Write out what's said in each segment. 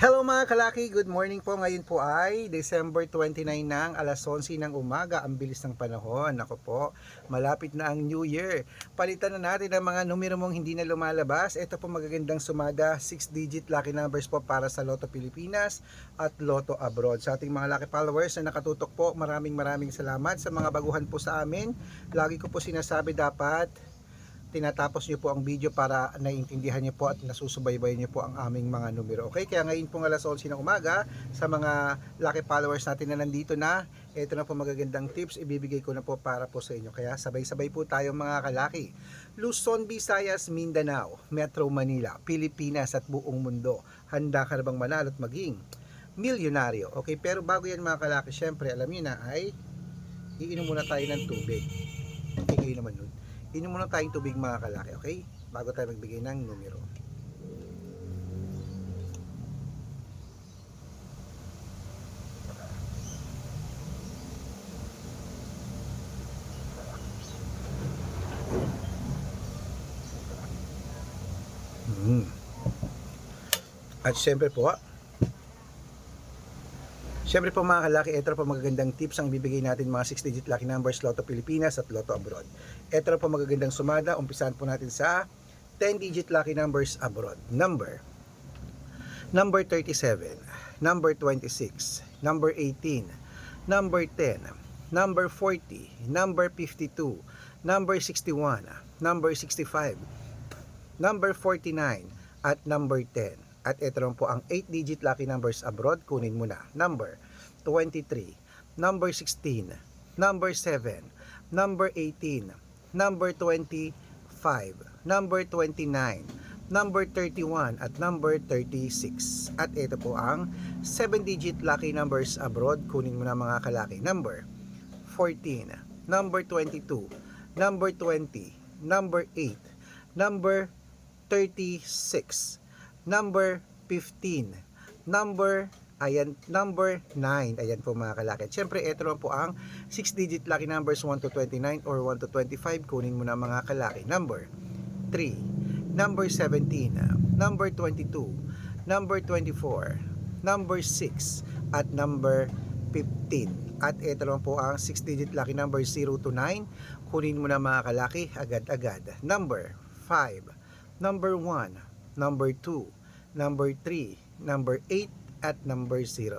Hello mga kalaki, good morning po. Ngayon po ay December 29 ng alas 11 ng umaga. Ang bilis ng panahon. Ako po, malapit na ang New Year. Palitan na natin ang mga numero mong hindi na lumalabas. Ito po magagandang sumada, 6-digit lucky numbers po para sa Lotto Pilipinas at Lotto Abroad. Sa ating mga lucky followers na nakatutok po, maraming salamat. Sa mga baguhan po sa amin, lagi ko po sinasabi dapat tinatapos nyo po ang video para naiintindihan nyo po at nasusubaybay nyo po ang aming mga numero. Okay, kaya ngayon pong alas 11 ng umaga, sa mga lucky followers natin na nandito na, ito na po magagandang tips, ibibigay ko na po para po sa inyo. Kaya sabay-sabay po tayo mga kalaki. Luzon, Visayas, Mindanao, Metro Manila, Pilipinas at buong mundo. Handa ka na bang manalo at maging milyonaryo? Okay, pero bago yan mga kalaki, syempre alam niyo na ay iinom muna tayo ng tubig. Okay, kayo naman nun. Inom muna tayong tubig mga kalaki, okay? Bago tayo magbigay ng numero. At syempre po mga kalaki, ito po magagandang tips ang bibigay natin mga 6-digit lucky numbers, Lotto Pilipinas at Lotto Abroad. Ito po magagandang sumada, umpisahan po natin sa 10-digit lucky numbers abroad. Number 37, number 26, number 18, number 10, number 40, number 52, number 61, number 65, number 49, at number 10. At ito po ang 8-digit lucky numbers abroad. Kunin mo na. Number 23, number 16, number 7, number 18, number 25, number 29, number 31, at number 36. At ito po ang 7-digit lucky numbers abroad. Kunin mo na mga kalaki. Number 14, number 22, number 20, number 8, number 36, number 15, number 9. Ayan po mga kalaki. Siyempre, ito naman po ang 6-digit lucky numbers 1 to 29 or 1 to 25. Kunin mo na mga kalaki. Number 3, number 17, number 22, number 24, number 6, at number 15. At ito naman po ang 6-digit lucky numbers 0 to 9. Kunin mo na mga kalaki agad-agad. Number 5, number 1, number 2, number 3, number 8, at number 0.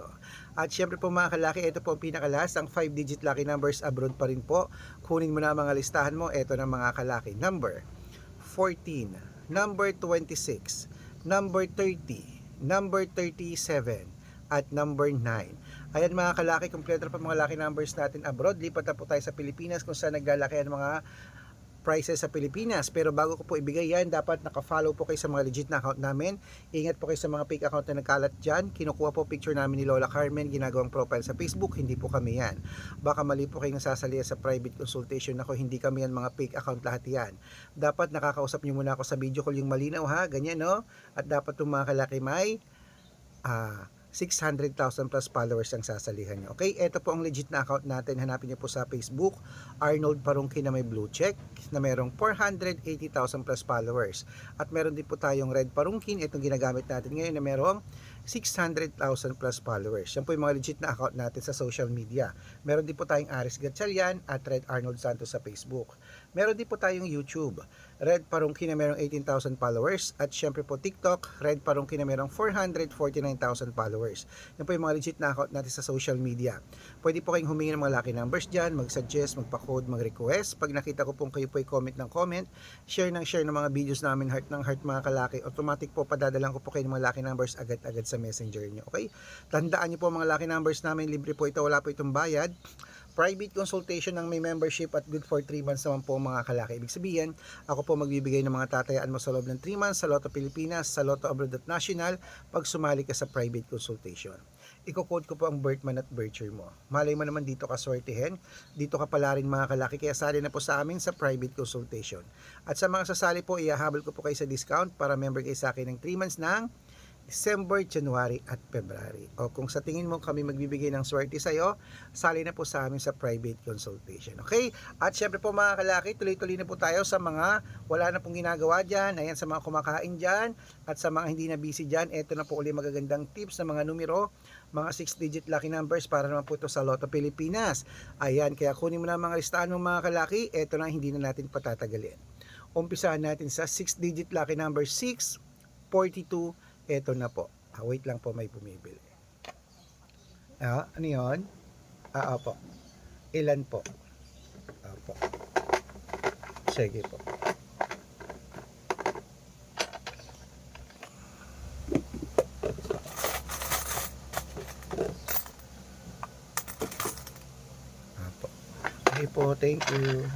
At syempre po mga kalaki, ito po ang pinakalas, ang 5-digit lucky numbers abroad pa rin po. Kunin mo na mga listahan mo, ito na mga kalaki. Number 14, number 26, number 30, number 37, at number 9. Ayan mga kalaki, kompleto pa mga lucky numbers natin abroad. Lipat na po tayo sa Pilipinas kung saan naglalaki ang mga prices sa Pilipinas. Pero bago ko po ibigay yan, dapat naka-follow po kayo sa mga legit na account namin. Ingat po kayo sa mga fake account na nagkalat dyan. Kinukuha po picture namin ni Lola Carmen, ginagawang profile sa Facebook, hindi po kami yan. Baka mali po kayong nasasali sa private consultation ako, hindi kami yan, mga fake account lahat yan. Dapat nakakausap nyo muna ako sa video call yung malinaw ha, ganyan no. At dapat yung mga kalaki may 600,000 plus followers ang sasalihan nyo. Okay, ito po ang legit na account natin. Hanapin nyo po sa Facebook, Arnold Parungkin na may blue check, na merong 480,000 plus followers. At meron din po tayong Red Parungkin, itong ginagamit natin ngayon na merong 600,000 plus followers. Yan po yung mga legit na account natin sa social media. Meron din po tayong Aris Gatchalian at Red Arnold Santos sa Facebook. Meron din po tayong YouTube, Red Parungkin na merong 18,000 followers. At syempre po TikTok, Red Parungkin na merong 449,000 followers. Yan po yung mga legit na account natin sa social media. Pwede po kayong humingi ng mga lucky numbers dyan, mag-suggest, magpa-code, mag-request. Pag nakita ko pong kayo po ay comment ng comment, share ng mga videos namin, heart ng heart mga kalaki, automatic po padadalan ko po kayo ng mga lucky numbers agad-agad sa messenger nyo. Okay? Tandaan nyo po mga lucky numbers namin, libre po ito, wala po itong bayad. Private consultation ng may membership at good for 3 months naman po mga kalaki. Ibig sabihin, ako po magbibigay ng mga tatayaan mo sa loob ng 3 months sa Lotto Pilipinas, sa Lotto Abroad at National pag sumali ka sa private consultation. Iko-code ko po ang birth month at birth year mo. Malay mo naman dito ka swertihin, dito ka pala rin mga kalaki, kaya sali na po sa amin sa private consultation. At sa mga sasali po, ihahabol ko po kayo sa discount para member kayo sa akin ng 3 months ng December, January at February. O kung sa tingin mo kami magbibigay ng swerte sa iyo, sali na po sa amin sa private consultation. Okay? At syempre po mga kalaki, tuloy-tuloy na po tayo sa mga wala na pong ginagawa dyan. Ayan, sa mga kumakain dyan at sa mga hindi na busy dyan. Ito na po ulit magagandang tips sa mga numero, mga 6-digit lucky numbers para naman po ito sa Lotto Pilipinas. Ayan, kaya kunin mo na mga listahan ng mga kalaki. Ito na, hindi na natin patatagalin. Umpisahan natin sa 6-digit lucky number 6, 42. Ito na po. Wait lang po, may bumibili. Ano yun? Opo. Ilan po? Opo. Sige po. Opo. Okay po, thank you.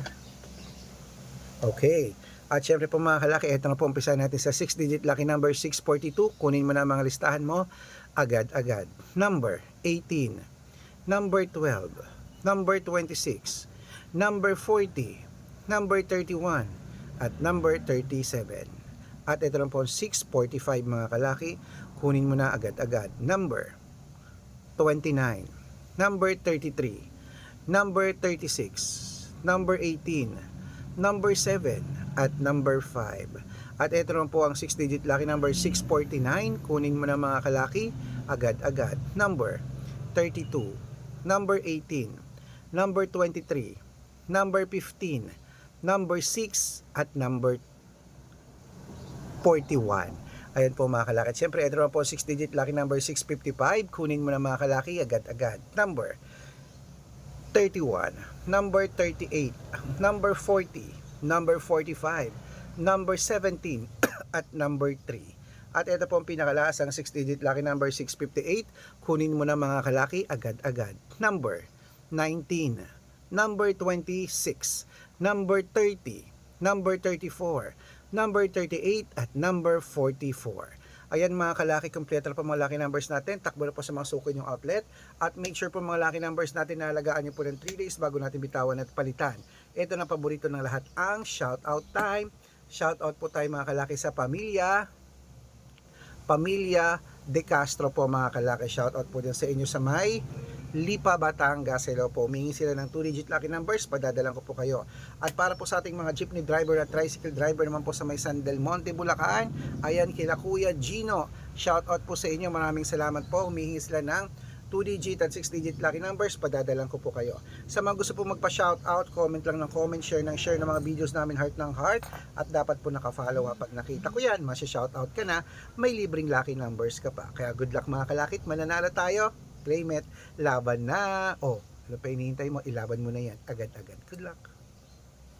Okay. At syempre po mga kalaki, ito na po, umpisa natin sa 6-digit lucky number 642. Kunin mo na mga listahan mo agad-agad. Number 18, number 12, number 26, number 40, number 31, at number 37. At ito lang po 645 mga kalaki. Kunin mo na agad-agad. Number 29, number 33, number 36, number 18, number 7, at number 5. At ito naman po ang 6-digit lucky number 649. Kunin mo na mga kalaki agad-agad. Number 32, number 18, number 23, number 15, number 6, at number 41. Ayan po mga kalaki. At syempre ito naman po 6-digit lucky number 655. Kunin mo na mga kalaki agad-agad. Number 31, number 38, number 40, number 45, number 17, at number 3. At ito po ang pinakalas, ang 6-digit lucky number 658. Kunin mo na mga kalaki agad-agad. Number 19, number 26, number 30, number 34, number 38, at number 44. Ayan mga kalaki, kompleto na po mga lucky numbers natin. Takbo na po sa mga suko yung outlet. At make sure po mga lucky numbers natin na alagaan nyo po ng 3 days bago natin bitawan at palitan. Ito na paborito ng lahat, ang shout out time. Shout out po tayo mga kalaki sa pamilya De Castro po mga kalaki. Shout out po din sa inyo sa may Lipa, Batangas. Hello po. Humingi sila ng 2-digit lucky numbers. Padadalan ko po kayo. At para po sa ating mga jeepney driver at tricycle driver naman po sa may San Del Monte, Bulacan. Ayan, kila Kuya Gino. Shout out po sa inyo. Maraming salamat po. Humingi sila ng 2-digit at 6-digit lucky numbers. Padadalan ko po kayo. Sa mga gusto po magpa-shout out, comment lang ng comment, share ng mga videos namin, heart ng heart. At dapat po naka-follow pag nakita ko yan. Masya-shout out ka na. May libreng lucky numbers ka pa. Kaya good luck mga kalakit. Mananalo tayo. Claim it, laban na. Ano pa hinihintay mo? Ilaban mo na yan agad-agad. Good luck.